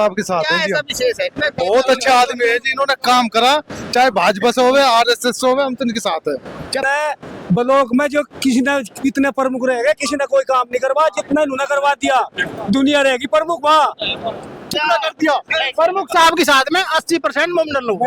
आपके साथ क्या है जी। ऐसा विशेष है इतना बहुत अच्छे आदमी है जी, इन्होंने काम करा, चाहे भाजपा से होवे आरएसएस से होवे, हम तो इनके साथ है। ब्लॉक में जो किसी ने कितने प्रमुख रह गए, किसी ने कोई काम नहीं करवा, जितना इन्होंने करवा दिया दुनिया रहेगी प्रमुख वहाँ कितना कर दिया। प्रमुख साहब के साथ में 80% मोमडन लोग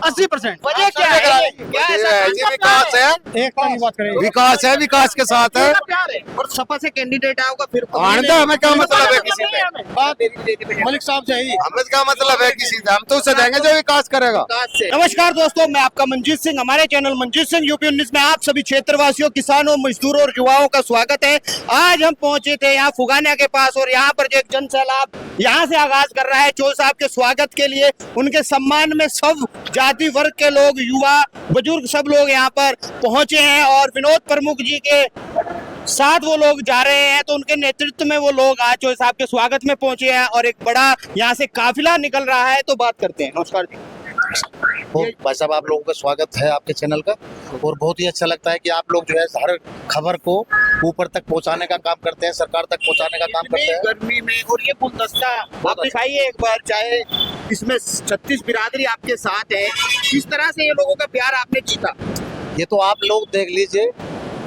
80%। वजह क्या है? क्या ऐसा जी विकास है, एक की बात करें। विकास है, विकास के साथ है। प्यार है और सपा से कैंडिडेट आओगा फिर आनंद हमें क्या मतलब है किसी से, मलिक साहब चाहिए। हमें क्या मतलब है किसी से, हम तो उसे देंगे जो विकास करेगा। नमस्कार दोस्तों, मैं आपका मंजीत सिंह, हमारे चैनल मंजीत सिंह यूपी 19 में आप सभी क्षेत्रवासियों, किसानों, मजदूरों और युवाओं का स्वागत है। आज हम पहुंचे थे यहाँ फुगाना के पास और यहाँ पर जो एक जन सैलाब यहाँ से आगाज कर रहा है चोल साहब के स्वागत के लिए। उनके सम्मान में सब जाति वर्ग के लोग, युवा, बुजुर्ग सब लोग यहाँ पर पहुंचे हैं और विनोद प्रमुख जी के साथ वो लोग जा रहे हैं, तो उनके नेतृत्व में वो लोग आज चोल साहब के स्वागत में पहुंचे हैं और एक बड़ा यहाँ से काफिला निकल रहा है। तो बात करते हैं। नमस्कार जी। भाई साहब, आप लोगों का स्वागत है आपके चैनल का, और बहुत ही अच्छा लगता है कि आप लोग जो है हर खबर को ऊपर तक पहुंचाने का काम करते हैं, सरकार तक पहुंचाने का काम करते हैं। गर्मी में और ये गुलदस्ता आप दिखाइए एक बार, चाहे इसमें 36 बिरादरी आपके साथ है, किस तरह से ये लोगों का प्यार आपने जीता। ये तो आप लोग देख लीजिए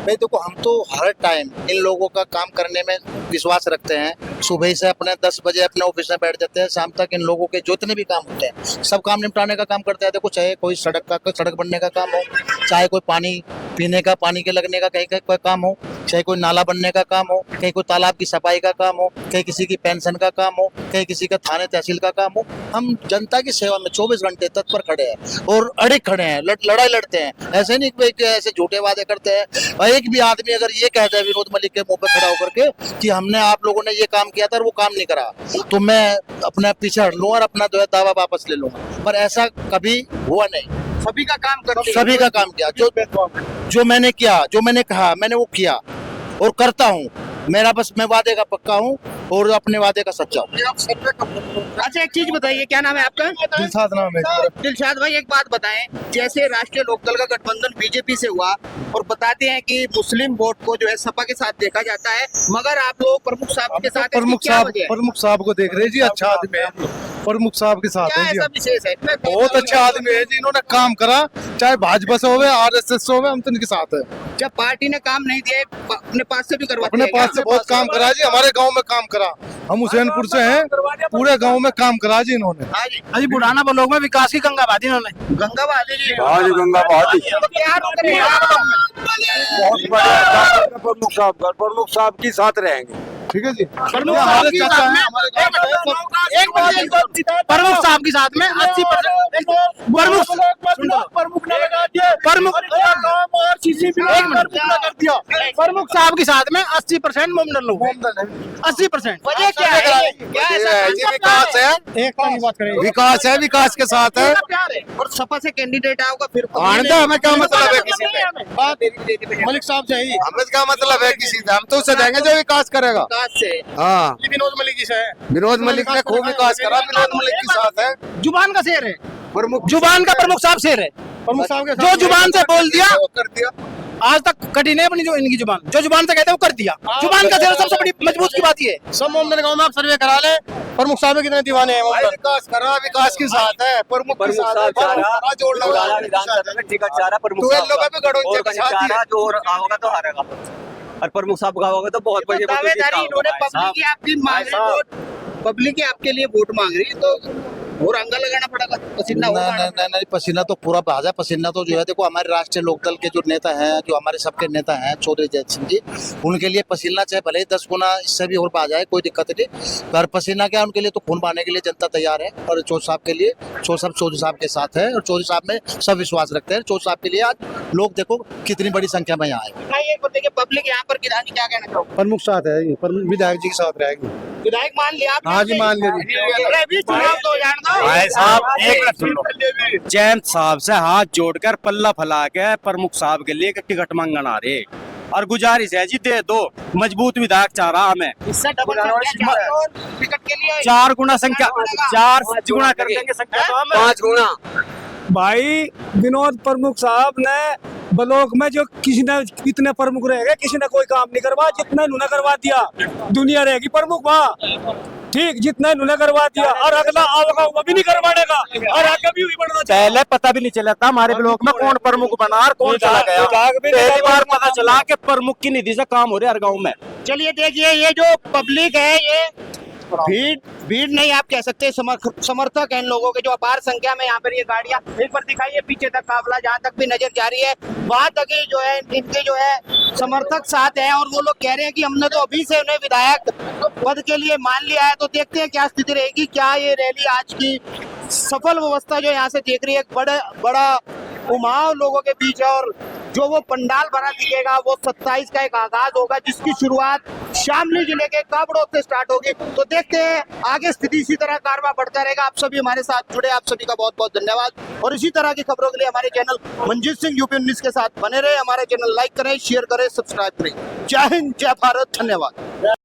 भाई, देखो हम तो हर टाइम इन लोगों का काम करने में विश्वास रखते हैं। सुबह से अपने 10 बजे अपने ऑफिस में बैठ जाते हैं, शाम तक इन लोगों के जितने भी काम होते हैं सब काम निपटाने का काम करते हैं। देखो, चाहे कोई सड़क बनने का काम हो, चाहे कोई पानी पीने का, पानी के लगने का कहीं का कोई काम हो, चाहे कोई नाला बनने का काम हो, कहीं कोई तालाब की सफाई का काम हो, कहीं किसी की पेंशन का काम हो, कहीं किसी का थाने तहसील का काम हो, हम जनता की सेवा में 24 घंटे तत्पर खड़े हैं और अड़िग खड़े हैं, लड़ाई लड़ते हैं। ऐसे नहीं कि ऐसे झूठे वादे करते हैं। और एक भी आदमी अगर ये कहता है विनोद मलिक के मुंह पे खड़ा होकर के कि हमने आप लोगों ने ये काम किया था और वो काम नहीं करा, तो मैं अपना पीछे हट लूंगा और अपना जो है दावा वापस ले लूंगा। पर ऐसा कभी हुआ नहीं। सभी का काम करते, सभी का काम किया, जो मैंने किया, जो मैंने कहा, मैंने वो किया और करता हूँ। मेरा बस, मैं वादे का पक्का हूँ और अपने वादे का सच्चा हूँ। अच्छा, एक चीज बताइए, क्या नाम है आपका? दिलशाद नाम है। दिलशाद भाई, एक बात बताएं, जैसे राष्ट्रीय लोकदल का गठबंधन बीजेपी से हुआ और बताते हैं कि मुस्लिम वोट को जो है सपा के साथ देखा जाता है, मगर आप लोग प्रमुख साहब के साथ हैं, प्रमुख साहब को देख रहे हैं जी, अच्छा आदमी है, प्रमुख साहब के साथ क्या है जी। ऐसा विशेष है इतना बहुत अच्छे आदमी है जी, इन्होंने काम करा, चाहे भाजपा से होवे आरएसएस से होवे, हम तो इनके साथ है। जब पार्टी ने काम नहीं दिया, अपने पास से भी करवाते अपने हैं पास क्या? से बहुत काम करा जी, हमारे गांव में काम करा, हम हुसैनपुर से हैं, पूरे गांव में काम करा जी इन्होंने। हाँ जी, अजी बुढ़ाना ब्लॉक में विकास की गंगा बहादी इन्होंने। गंगा बहादुर जी। हाँ जी, गंगा बहादुर। तो क्या रोक रहे हैं आप लोग? बहुत बढ़िया, प्रमुख साहब की साथ रहेंगे। ठीक है जी। प्रमुख साहब के साथ में प्रमुख साहब के साथ में 80% प्रमुख साहब के साथ में 80% मोमडन लोग 80%। वजह क्या है? क्या ऐसा जी विकास है, एक की बात करें। विकास है, विकास के साथ है। प्यार है और सपा से कैंडिडेट आओगा फिर आनंद हमें क्या मतलब है किसी से, मलिक साहब चाहिए। हमें क्या मतलब है किसी से, हम तो उसे देंगे जो विकास करेगा। से हाँ, विनोद मलिक जी से है। विनोद मलिक ने खूब विकास करा, विनोद मलिक के साथ है। जुबान का शेर है, प्रमुख जुबान का प्रमुख साहब शेर है। प्रमुख साहब के जो जुबान से बोल दिया कर दिया। आज तक कटी नहीं अपनी, जो इनकी जुबान, जो जुबान से कहते हैं वो कर दिया। जुबान का शेर सबसे बड़ी मजबूत की बात ये है। सब मोमडन गांव में आप सर्वे करा ले, प्रमुख साहब में कितने दीवाने हैं भाई, मोमडन। विकास करा, विकास के साथ है, प्रमुख के साथ है। जोड़ लगा तो हारेगा और प्रमुख साहब का होगा तो बहुत बड़ी दावेदारी इन्होंने पब्लिक ही आपकी मांग रही है, पब्लिक ही आपके लिए वोट मांग रही है, तो और अंगा लगाना पड़ेगा, पसीना होगा। नहीं, पसीना तो पूरा बहा। पसीना तो जो है, देखो हमारे राष्ट्रीय लोकदल के जो नेता हैं, जो हमारे सबके नेता हैं चौधरी जय सिंह जी, उनके लिए पसीना चाहे भले ही 10 गुना इससे भी और बहा जाए, कोई दिक्कत नहीं। पर पसीना क्या, उनके लिए तो खून बहाने के लिए जनता तैयार है। और चौधरी साहब के लिए, चौधरी साहब के साथ है और चौधरी साहब में सब विश्वास रखते हैं। चौधरी साहब के लिए आज लोग देखो कितनी बड़ी संख्या में यहाँ आए। ये बताइए, पब्लिक यहाँ पर क्या कहना चाहोगे? प्रमुख साथ है, विधायक जी के साथ रहेगी। विधायक मान लिया आप? हाँ जी, मान लिया जी। अरे अभी चुनाव तो जानना। भाई साहब, एक मिनट सुन लो। जयंत साहब से हाथ जोड़कर पल्ला फैला के प्रमुख साहब के लिए टिकट मांगन आ रहे और गुजारिश है जी, दे दो। मजबूत विधायक चाह रहा हमें, इससे डबल संख्या टिकट के लिए 4 गुना संख्या, 4 गुना कर देंगे संख्या तो हमें 5 गुना। भाई विनोद प्रमुख साहब ने ब्लॉक में जो किसी ने कितने प्रमुख रह गए, किसी ने कोई काम नहीं करवा, जितना इन्होंने करवा दिया दुनिया रहेगी प्रमुख वहाँ ठीक जितना इन्होंने करवा दिया और अगला आओगा वो भी नहीं करवाएगा और आगे भी बढ़ना चाहिए। पहले पता भी नहीं चला था हमारे ब्लॉक में कौन प्रमुख बना और कौन चला गया। पहली बार पता चला कि प्रमुख की निधि से काम हो रहे हर गाँव में। चलिए देखिए ये जो पब्लिक है ये भीड़ नहीं आप कह सकते, समर्थक हैं इन लोगों के जो अपार संख्या में यहाँ पर ये गाड़ियां एक बार दिखाइए पीछे तक काफिला जहाँ तक भी नजर जा रही है वहां तक ही जो है इनके जो है समर्थक साथ हैं और वो लोग कह रहे हैं कि हमने तो अभी से उन्हें विधायक पद के लिए मान लिया है। तो देखते हैं क्या स्थिति रहेगी, क्या ये रैली आज की सफल व्यवस्था जो यहाँ से देख रही है एक बड़ा उमाव लोगों के बीच है और जो वो पंडाल भरा दिखेगा वो 27 का एक आगाज होगा जिसकी शुरुआत शामली जिले के काबड़ों से स्टार्ट होगी। तो देखते हैं आगे स्थिति इसी तरह कारवा बढ़ता रहेगा। आप सभी हमारे साथ जुड़े, आप सभी का बहुत बहुत धन्यवाद और इसी तरह की खबरों के लिए हमारे चैनल मंजीत सिंह यूपी 19 के साथ बने रहे। हमारे चैनल लाइक करें, शेयर करें, सब्सक्राइब करें। जय हिंद, जय भारत, धन्यवाद।